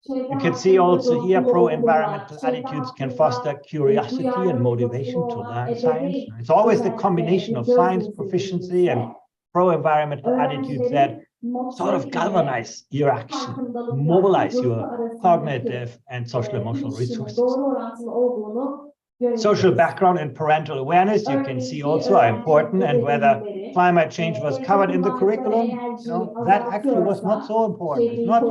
You can see also here pro-environmental attitudes can foster curiosity and motivation to learn science. It's always the combination of science proficiency and pro-environmental attitudes that sort of galvanize your action, mobilize your cognitive and social emotional resources. Social background and parental awareness, you can see also are important, and whether climate change was covered in the curriculum, that actually was not so important. It's not,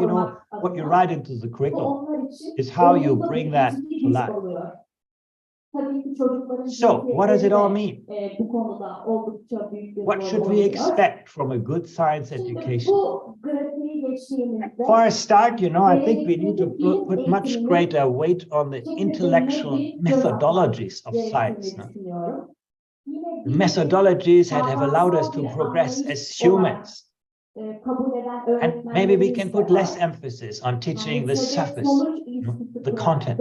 what you write into the curriculum, it's how you bring that to life. So, what does it all mean? What should we expect from a good science education? For a start, I think we need to put much greater weight on the intellectual methodologies of science. The methodologies that have allowed us to progress as humans. And maybe we can put less emphasis on teaching the surface, the content.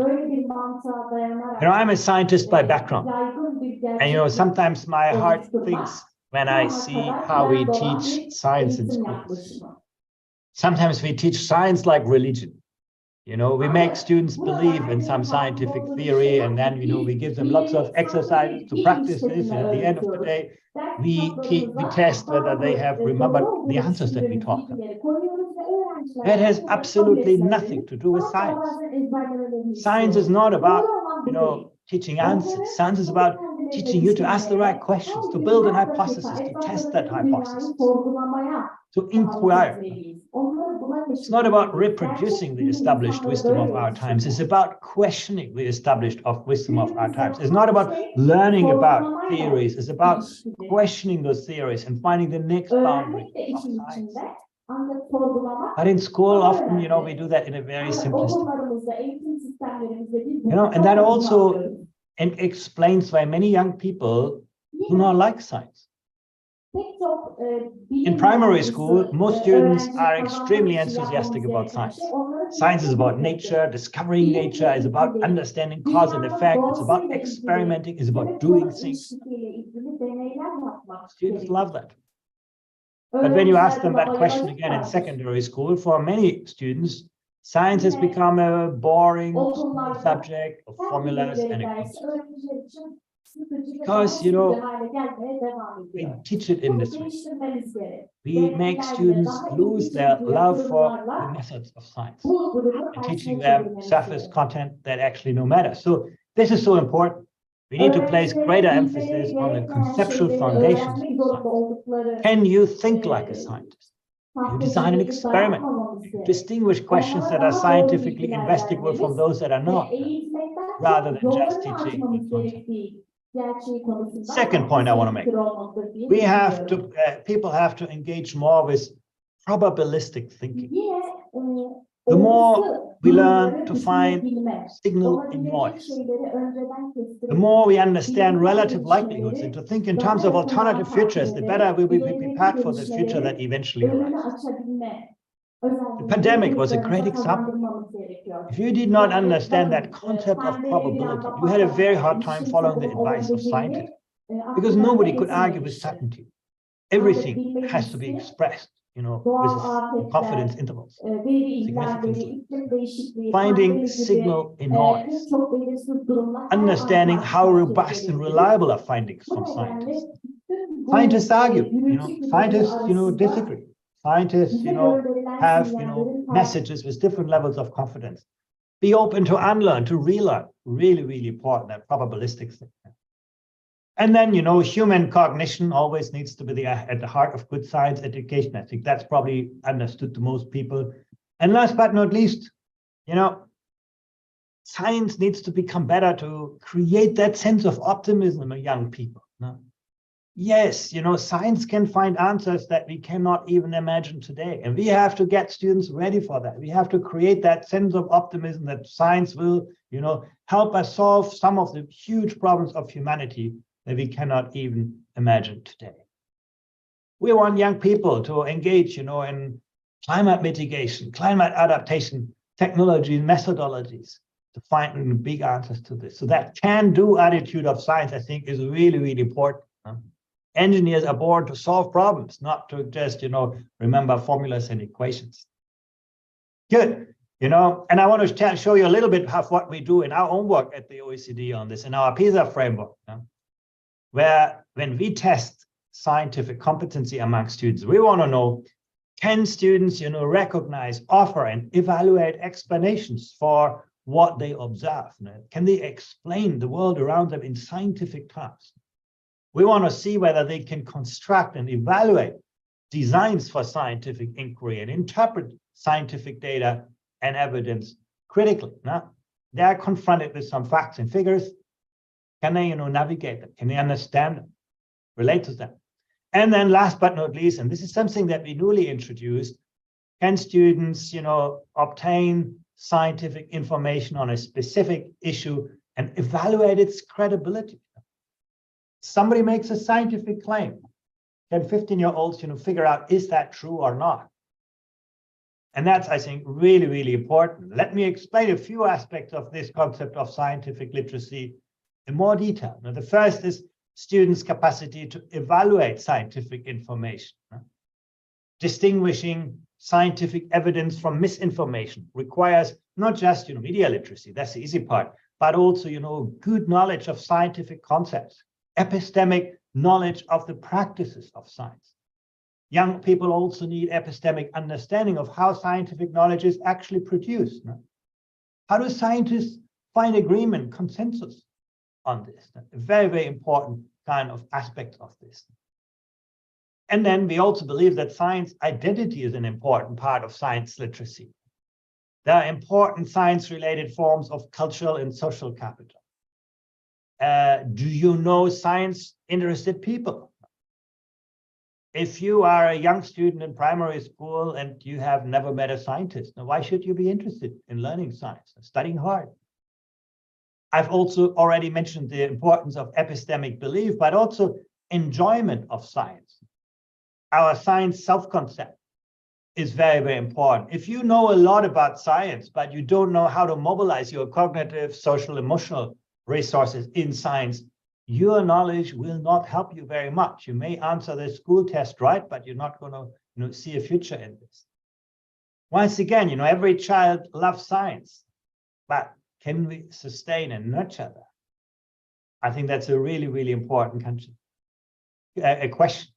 I'm a scientist by background. And, sometimes my heart thinks when I see how we teach science in schools. Sometimes we teach science like religion. We make students believe in some scientific theory, and then, we give them lots of exercises to practice this. And at the end of the day, we test whether they have remembered the answers that we taught them. That has absolutely nothing to do with science. Science is not about, teaching answers. Science is about teaching you to ask the right questions, to build an hypothesis, to test that hypothesis, to inquire. It's not about reproducing the established wisdom of our times. It's about questioning the established wisdom of our times. It's not about learning about theories. It's about questioning those theories and finding the next boundary of science. But in school, often, we do that in a very simplistic way. And that also explains why many young people do not like science. In primary school, most students are extremely enthusiastic about science. Science is about nature, discovering nature, is about understanding cause and effect, it's about experimenting, it's about doing things. Students love that. But when you ask them that question again in secondary school, for many students, science has become a boring subject of formulas and equations. Because, we teach it in this way. We make students lose their love for the methods of science and teaching them surface content that actually no matter. So this is so important. We need to place greater emphasis on the conceptual foundations of science. Can you think like a scientist? You design an experiment. You distinguish questions that are scientifically investigable from those that are not, rather than just teaching the content. Second point I want to make. People have to engage more with probabilistic thinking. The more we learn to find signal in noise, the more we understand relative likelihoods and to think in terms of alternative futures, the better we will be prepared for the future that eventually arises. The pandemic was a great example. If you did not understand that concept of probability, you had a very hard time following the advice of scientists, because nobody could argue with certainty. Everything has to be expressed, with confidence intervals, significantly. Finding signal in noise, understanding how robust and reliable are findings from scientists. Scientists argue, scientists, disagree. Scientists, have, messages with different levels of confidence. Be open to unlearn, to relearn. Really, really important, that probabilistic thing. And then, human cognition always needs to be at the heart of good science education. I think that's probably understood to most people. And last but not least, science needs to become better to create that sense of optimism in young people. Yes, science can find answers that we cannot even imagine today. And we have to get students ready for that. We have to create that sense of optimism that science will, help us solve some of the huge problems of humanity that we cannot even imagine today. We want young people to engage, in climate mitigation, climate adaptation, technology, methodologies to find big answers to this. So that can-do attitude of science, I think, is really, really important. Engineers are born to solve problems, not to just, remember formulas and equations. Good. You know, and I want to show you a little bit of what we do in our own work at the OECD on this, in our PISA framework, where when we test scientific competency among students, we want to know, can students, you know, recognize, offer, and evaluate explanations for what they observe? Can they explain the world around them in scientific terms? We want to see whether they can construct and evaluate designs for scientific inquiry and interpret scientific data and evidence critically. Now, they are confronted with some facts and figures. Can they, you know, navigate them? Can they understand them, relate to them? And then last but not least, and this is something that we newly introduced, can students, you know, obtain scientific information on a specific issue and evaluate its credibility? Somebody makes a scientific claim. Can 15-year-olds, you know, figure out, is that true or not? And that's, I think, really, really important. Let me explain a few aspects of this concept of scientific literacy in more detail. Now, the first is students' capacity to evaluate scientific information. Distinguishing scientific evidence from misinformation requires not just, you know, media literacy, that's the easy part, but also, you know, good knowledge of scientific concepts, epistemic knowledge of the practices of science. Young people also need epistemic understanding of how scientific knowledge is actually produced. How do scientists find agreement, consensus on this? A very, very important kind of aspect of this. And then we also believe that science identity is an important part of science literacy. There are important science-related forms of cultural and social capital. Do you know science-interested people? If you are a young student in primary school and you have never met a scientist, now why should you be interested in learning science and studying hard? I've also already mentioned the importance of epistemic belief, but also enjoyment of science. Our science self-concept is very, very important. If you know a lot about science, but you don't know how to mobilize your cognitive, social, emotional resources in science, your knowledge will not help you very much. You may answer the school test right, but you're not going to, you know, see a future in this. Once again, you know, every child loves science, but can we sustain and nurture that? I think that's a really, really important question.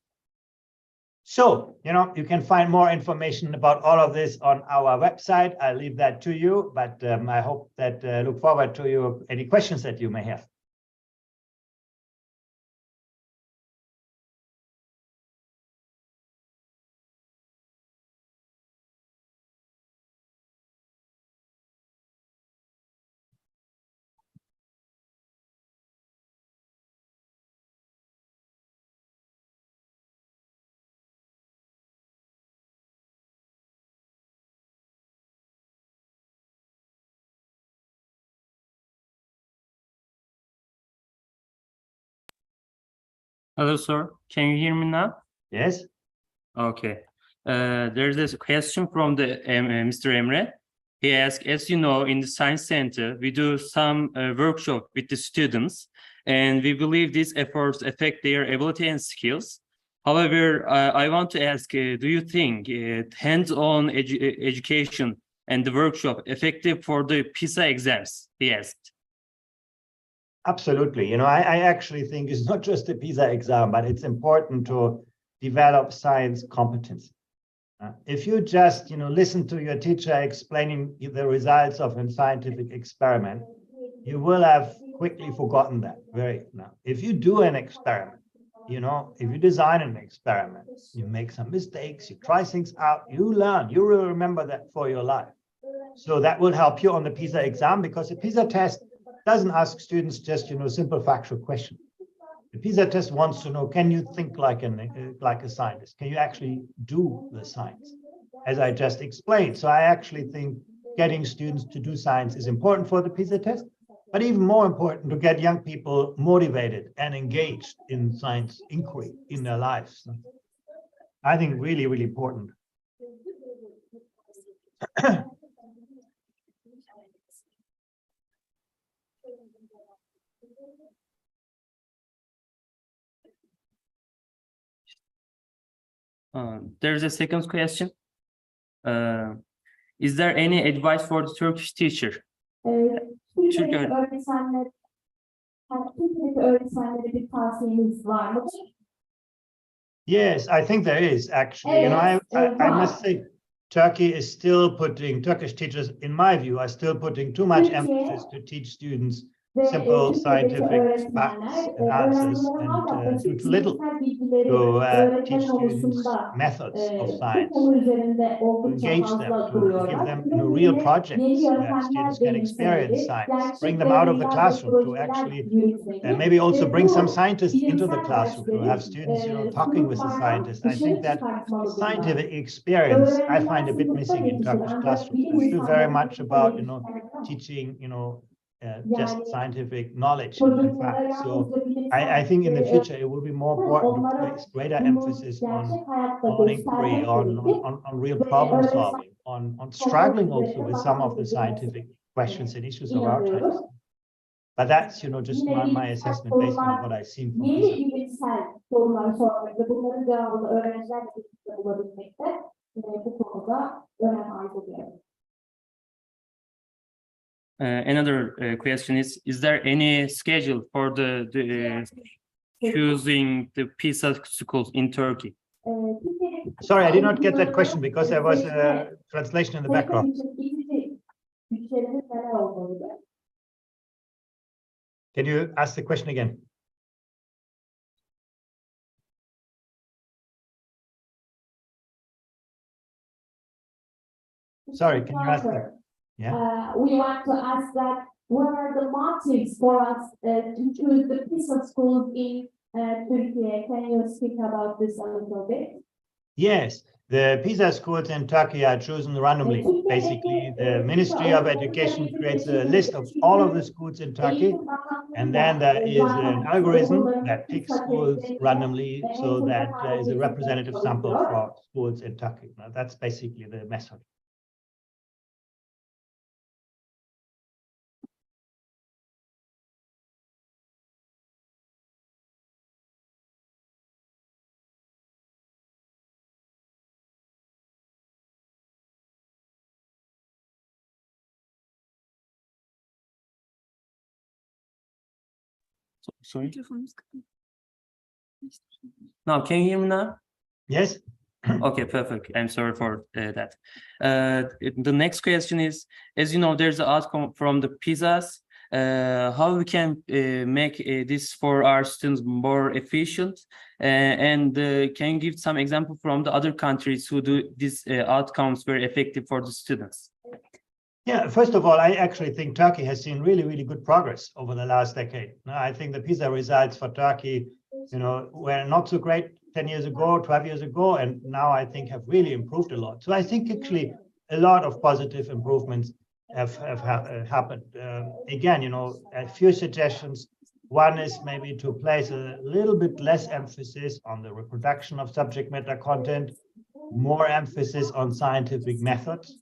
So, you know, you can find more information about all of this on our website. I'll leave that to you, but I hope that look forward to any questions that you may have. Hello, sir. Can you hear me now? Yes. Okay. There's a question from the Mr. Emre. He asked, as you know, in the Science Center, we do some workshop with the students, and we believe these efforts affect their ability and skills. However, I want to ask, do you think hands-on education and the workshop effective for the PISA exams? He asked. Absolutely. You know, I actually think it's not just a PISA exam, but it's important to develop science competence. If you just, you know, listen to your teacher explaining the results of a scientific experiment, you will have quickly forgotten that. If you do an experiment, you know, if you design an experiment, you make some mistakes, you try things out, you learn, you will remember that for your life. So that will help you on the PISA exam, because the PISA test doesn't ask students just, you know, simple factual questions. The PISA test wants to know, can you think like a scientist? Can you actually do the science, as I just explained? So I actually think getting students to do science is important for the PISA test, but even more important to get young people motivated and engaged in science inquiry in their lives. I think really, really important. There's a second question. Is there any advice for the Turkish teacher? Türkiye'deki öğretmenlere bir tavsiyeniz var mı? Yes, I think there is actually. You know, I must say, Turkey is still putting, Turkish teachers, in my view, are still putting too much emphasis to teach students simple scientific facts and answers, and do too little to teach students methods of science, to engage them, to give them real projects that students can experience science, bring them out of the classroom, to actually maybe also bring some scientists into the classroom, to have students talking with the scientists. I think that scientific experience I find a bit missing in Turkish classrooms. It's still very much about teaching just scientific knowledge and facts. So I think in the future it will be more important to place greater emphasis on inquiry, on real problem solving, on struggling also with some of the scientific questions and issues of our times. But that's just my assessment based on what I've seen from PISA. bilimsel sorular sormakta, bunların cevabını öğrencilerle birlikte bulabilmekte bu konuda önem arz ediyor. Another question is there any schedule for the choosing the PISA schools in Turkey? Sorry, I did not get that question because there was a translation in the background. Can you ask the question again? Sorry, can you ask that? Yeah. We want to ask that what are the motives for us to choose the PISA schools in Turkey? Can you speak about this a little bit? Yes, the PISA schools in Turkey are chosen randomly. Basically, the Ministry of Education creates a list of all of the schools in Turkey, and then there is an algorithm that picks schools randomly so that there is a representative sample for schools in Turkey. Now, that's basically the method. Sorry. Now, can you hear me now? Yes. Okay, perfect. I'm sorry for that. The next question is, as you know, there's an outcome from the PISAs. How we can make this for our students more efficient? And can you give some example from the other countries who do these outcomes very effective for the students? Yeah, first of all, I actually think Turkey has seen really, really good progress over the last decade. Now, I think the PISA results for Turkey, were not so great 10 years ago, 12 years ago, and now I think have really improved a lot. So I think actually a lot of positive improvements have happened. Again, a few suggestions. One is maybe to place a little bit less emphasis on the reproduction of subject matter content, more emphasis on scientific methods,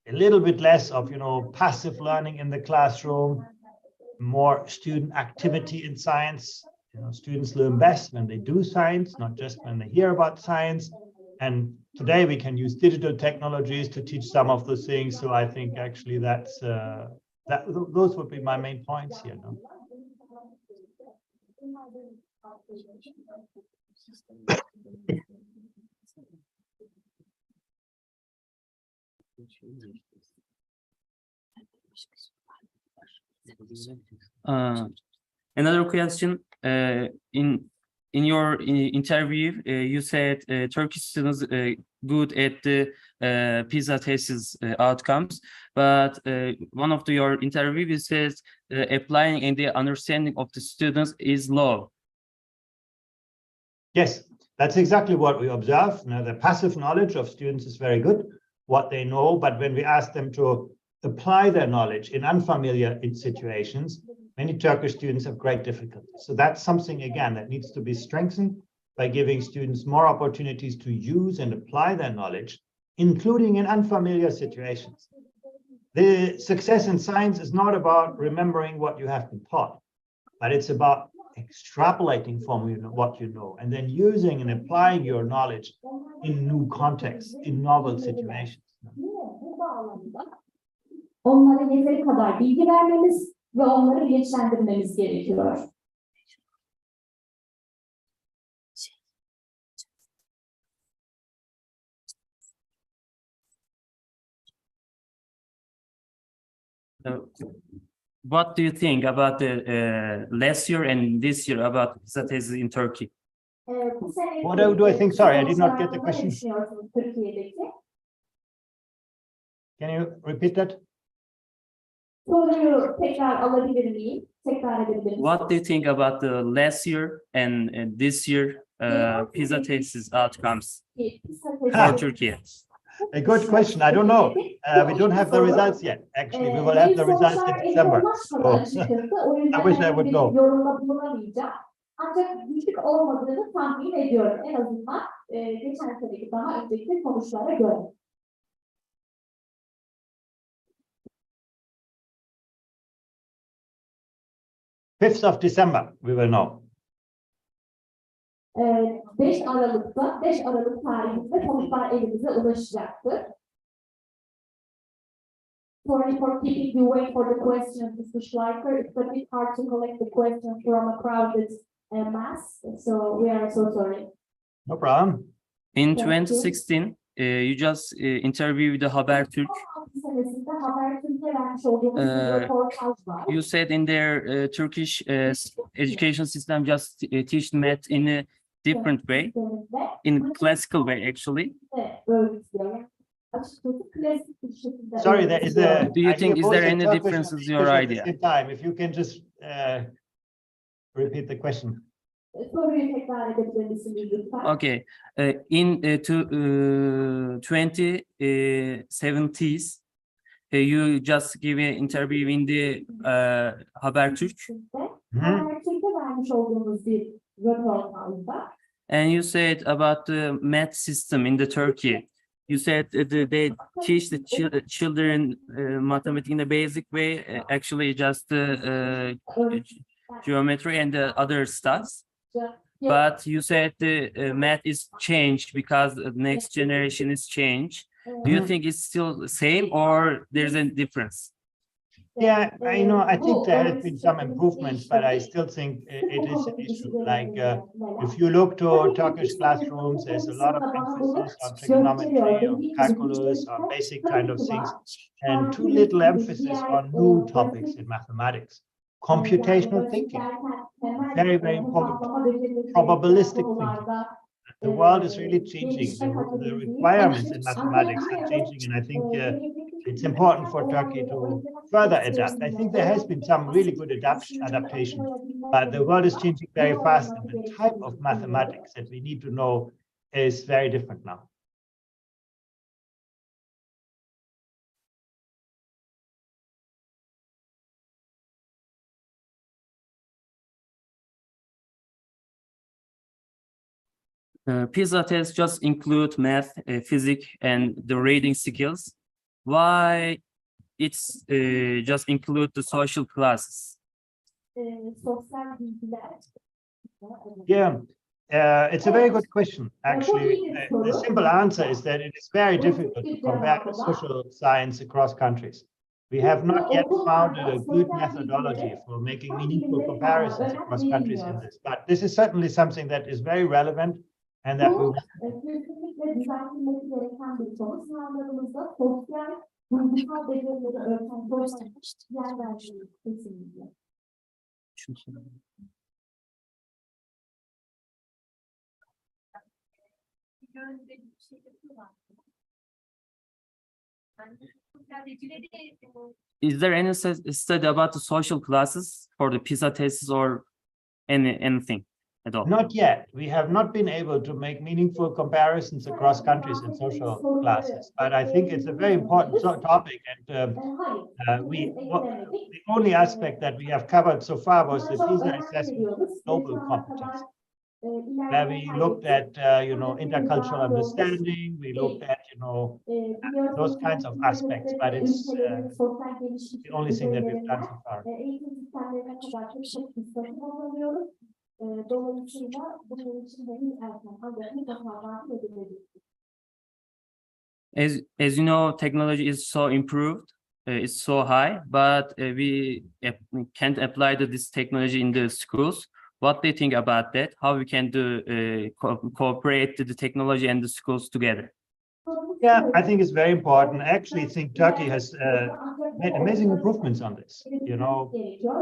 a little bit less of, passive learning in the classroom, more student activity in science. Students learn best when they do science, not just when they hear about science. And today we can use digital technologies to teach some of those things. So I think actually those would be my main points here. Another question. In your interview, you said Turkish students good at the PISA tests outcomes, but one of your interviews says applying and the understanding of the students is low. Yes, that's exactly what we observe. Now, the passive knowledge of students is very good, what they know, but when we ask them to apply their knowledge in unfamiliar situations, many Turkish students have great difficulty. So that's something, again, that needs to be strengthened by giving students more opportunities to use and apply their knowledge, including in unfamiliar situations. The success in science is not about remembering what you have been taught, but it's about extrapolating from what you know, and then using and applying your knowledge in new contexts, in novel situations. alanında onlara yeteri kadar bilgi vermemiz ve onları bilinçlendirmemiz gerekiyor. What do you think about the last year and this year about PISA tests in Turkey? What do I think? Sorry, I did not get the question. Can you repeat that? Soruyu tekrar alabilir miyim? Tekrar edebilir miyim? What do you think about the last year and this year PISA tests outcomes for Turkey? A good question. I don't know. We don't have the results yet. Actually, we will have the results in December. So, I wish I would know. Yorumda bulunamayacağım. Ancak düşük olmadığını tahmin ediyorum. En azından geçen seneki daha önceki sonuçlara göre. Fifth of December, we will know. 5 Aralık tarihinde sonuçlar elimize ulaşacaktır. Sorry for keeping you wait for the questions, Mr. Schleicher. It's a bit hard to collect the questions from a crowded mass, so we are so sorry. No problem. In 2016, you just interviewed the Habertürk. You said in their Turkish education system just teach math in a different way, in classical way actually. Sorry, there is a. Do you think is there any differences your idea? At the same time, if you can just repeat the question. Okay, in 2070s, you just give an interview in the Habertürk. And you said about the math system in the Turkey. You said they teach the children mathematics in a basic way, actually just geometry and the other stuff. But you said the math is changed because the next generation is changed. Do you think it's still the same or there's a difference? Yeah, I think there has been some improvements, but I still think it is an issue. Like, if you look to Turkish classrooms, there's a lot of emphasis on trigonometry, on calculus, on basic kind of things, and too little emphasis on new topics in mathematics. Computational thinking, very, very important. Probabilistic thinking. The world is really changing. The requirements in mathematics are changing, and I think it's important for Turkey to further adapt. I think there has been some really good adaptation, but the world is changing very fast, and the type of mathematics that we need to know is very different now. PISA tests just include math, physics, and the reading skills. Why it's just include the social classes? Yeah, it's a very good question. Actually, the simple answer is that it is very difficult to compare social science across countries. We have not yet found a good methodology for making meaningful comparisons across countries in this, but this is certainly something that is very relevant and that we Is there any study about the social classes for the PISA tests or anything at all? Not yet. We have not been able to make meaningful comparisons across countries in social classes, but I think it's a very important topic. And the only aspect that we have covered so far was the PISA assessment of global competence, where we looked at intercultural understanding. We looked at those kinds of aspects, but it's the only thing that we've done so far. Dolayısıyla bunun için henüz erken, ancak mutlaka takip edilebilir. As you know, technology is so improved, it's so high, but we can't apply this technology in the schools. What do you think about that? How we can do cooperate the technology and the schools together? Yeah, I think it's very important. I actually think Turkey has made amazing improvements on this. You know,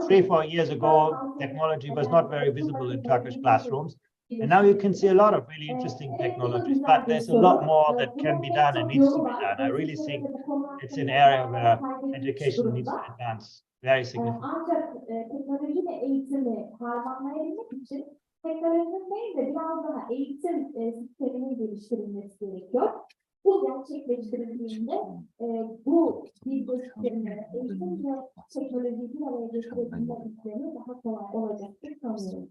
3-4 years ago, technology was not very visible in Turkish classrooms. And now you can see a lot of really interesting technologies, but there's a lot more that can be done and needs to be done. I really think it's an area where education needs to advance very significantly. Ancak teknoloji ve eğitimi harmanlayabilmek için teknolojinin değil de biraz daha eğitim sisteminin geliştirilmesi gerekiyor. Bu gerçekleştirildiğinde bu bilgi sistemleri, eğitim ve teknolojiyi bir araya getirebilmekleri daha kolay olacaktır sanıyorum.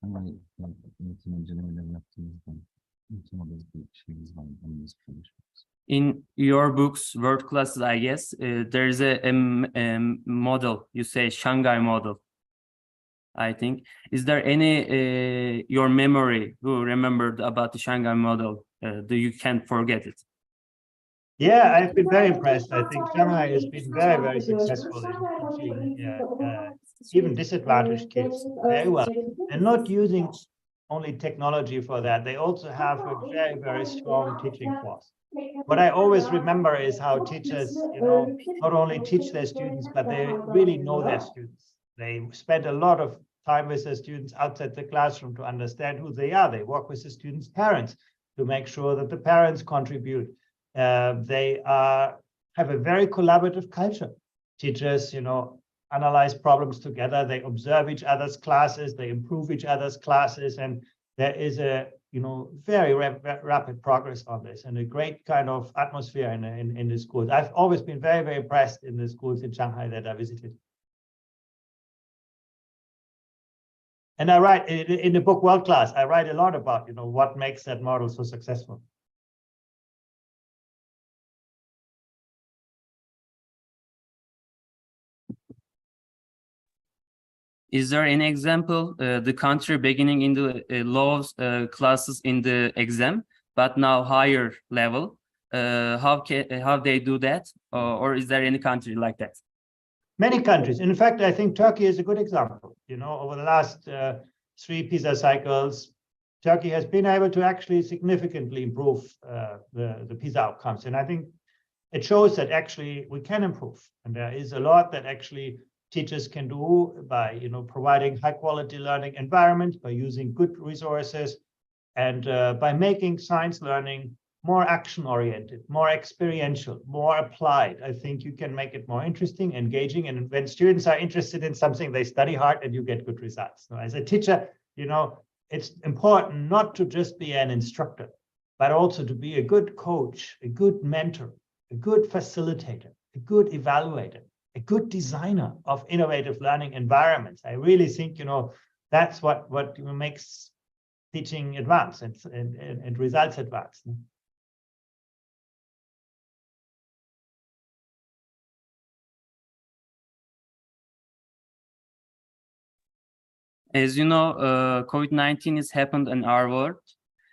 Ama eğitim incelemeleri yaptığımızda unutamadığımız bir şeyimiz var. In your books, world classes, I guess, there's a model, you say Shanghai model, I think. Is there any, your memory, who remembered about the Shanghai model? Do you can't forget it? Yeah, I've been very impressed. I think Shanghai has been very, very successful in teaching even disadvantaged kids very well. And not using only technology for that. They also have a very, very strong teaching force. What I always remember is how teachers, you know, not only teach their students, but they really know their students. They spend a lot of time with their students outside the classroom to understand who they are. They work with the students' parents to make sure that the parents contribute. They have a very collaborative culture. Teachers, you know, analyze problems together. They observe each other's classes. They improve each other's classes. And there is a, you know, very rapid progress on this and a great kind of atmosphere in the schools. I've always been very, very impressed in the schools in Shanghai that I visited. And I write in the book World Class, I write a lot about, you know, what makes that model so successful. Is there an example, the country beginning in the low classes in the exam, but now higher level? How they do that? Or is there any country like that? Many countries. In fact, I think Turkey is a good example. You know, over the last 3 PISA cycles, Turkey has been able to actually significantly improve the PISA outcomes. And I think it shows that actually we can improve. And there is a lot that actually teachers can do by, you know, providing high quality learning environments, by using good resources, and by making science learning more action oriented, more experiential, more applied. I think you can make it more interesting, engaging, and when students are interested in something, they study hard and you get good results. So as a teacher, you know, it's important not to just be an instructor, but also to be a good coach, a good mentor, a good facilitator, a good evaluator, a good designer of innovative learning environments. I really think, you know, that's what makes teaching advance and results advance. As you know, COVID-19 has happened in our world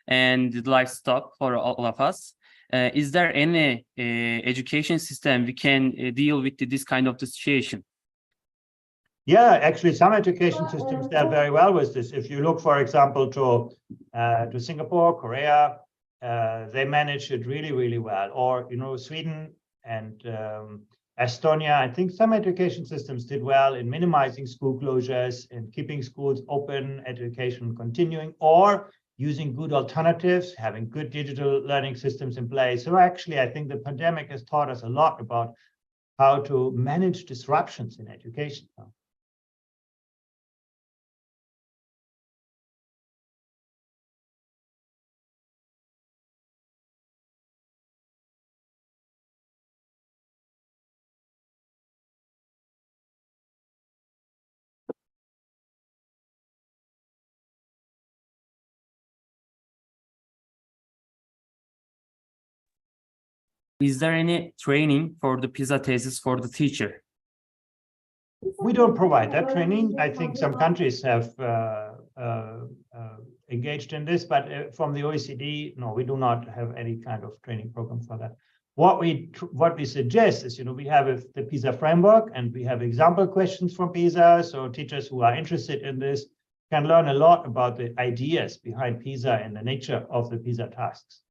and life stopped for all of us. Is there any education system we can deal with this kind of situation? Yeah, actually, some education systems dealt very well with this. If you look, for example, to Singapore, Korea, they managed it really, really well. Or, you know, Sweden and Estonia, I think some education systems did well in minimizing school closures and keeping schools open, education continuing, or using good alternatives, having good digital learning systems in place. So actually, I think the pandemic has taught us a lot about how to manage disruptions in education. Is there any training for the PISA thesis for the teacher? We don't provide that training. I think some countries have engaged in this, but from the OECD, no, we do not have any kind of training program for that. What we suggest is, we have the PISA framework, and we have example questions from PISA. So teachers who are interested in this can learn a lot about the ideas behind PISA and the nature of the PISA tasks.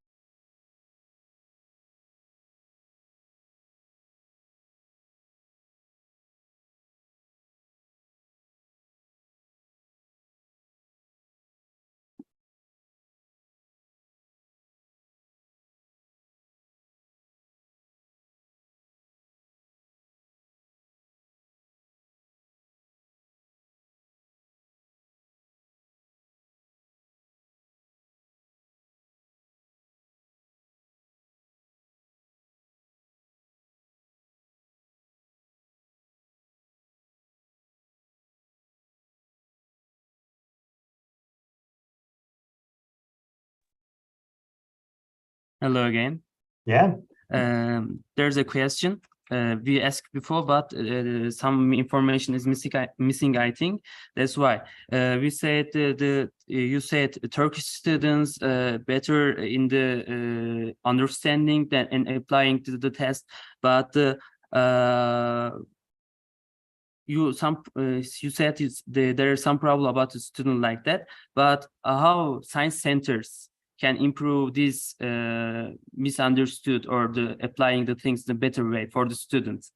Hello again. Yeah. There's a question we asked before, but some information is missing, I think. That's why we said you said Turkish students better in the understanding than and applying to the test, but you said there is some problem about a student like that, but how science centers can improve this misunderstood or applying the things the better way for the students?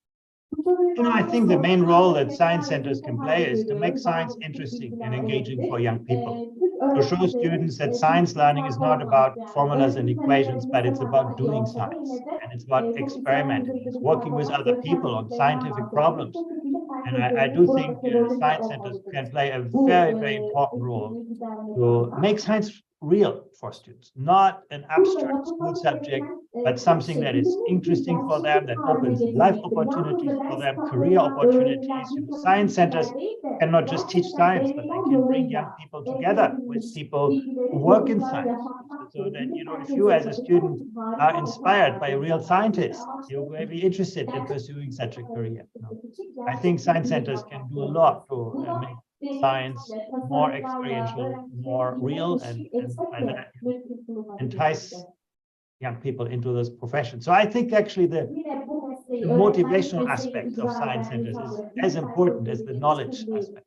I think the main role that science centers can play is to make science interesting and engaging for young people. To show students that science learning is not about formulas and equations, but it's about doing science. And it's about experimenting, it's working with other people on scientific problems. And I do think science centers can play a very, very important role to make science real for students, not an abstract school subject, but something that is interesting for them, that opens life opportunities for them, career opportunities. Science centers cannot just teach science, but they can bring young people together with people who work in science. So that, if you as a student are inspired by a real scientist, you may be interested in pursuing such a career. I think science centers can do a lot to make science more experiential, more real, and by that entice young people into this profession. So I think actually the motivational aspect of science centers is as important as the knowledge aspect.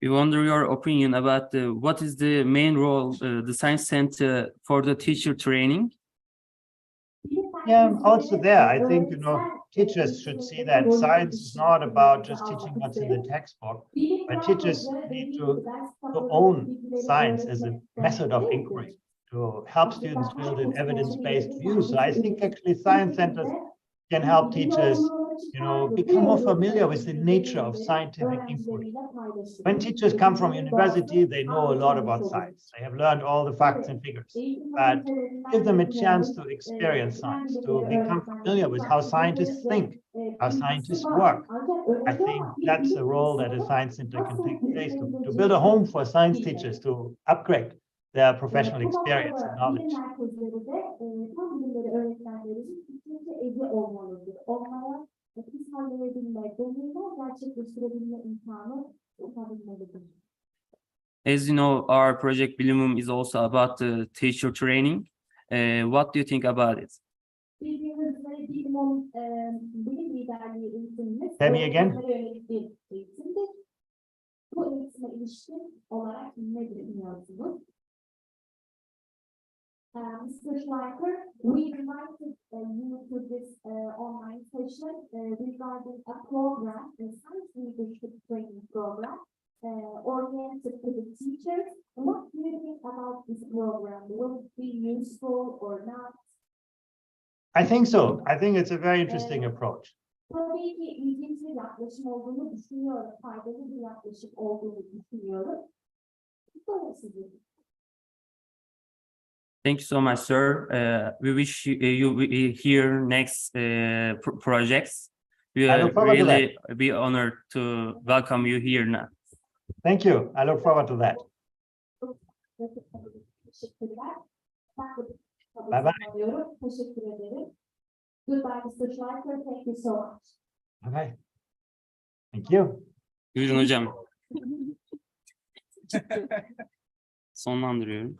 We wonder your opinion about what is the main role the science center for the teacher training? Yeah, also there, I think, teachers should see that science is not about just teaching what's in the textbook, but teachers need to own science as a method of inquiry, to help students build an evidence-based view. So I think actually science centers can help teachers, become more familiar with the nature of scientific inquiry. When teachers come from university, they know a lot about science. They have learned all the facts and figures, but give them a chance to experience science, to become familiar with how scientists think, how scientists work. I think that's a role that a science center can take place to build a home for science teachers, to upgrade their professional experience and knowledge. As you know, our project BİLİMUM is also about the teacher training. What do you think about it? Tell me again. Mr. Schleicher, we invited you to this online session regarding a program, a science leadership training program, oriented to the teachers. What do you think about this program? Will it be useful or not? I think so. I think it's a very interesting approach. Tabii ki ilginç bir yaklaşım olduğunu düşünüyorum. Faydalı bir yaklaşım olduğunu düşünüyorum. Thank you so much, sir. We wish you hear next projects. We are really be honored to welcome you here now. Thank you. I look forward to that. Bye-bye. Goodbye, Mr. Schleicher. Thank you so much. Okay. Thank you. Buyurun hocam. Sonlandırıyorum.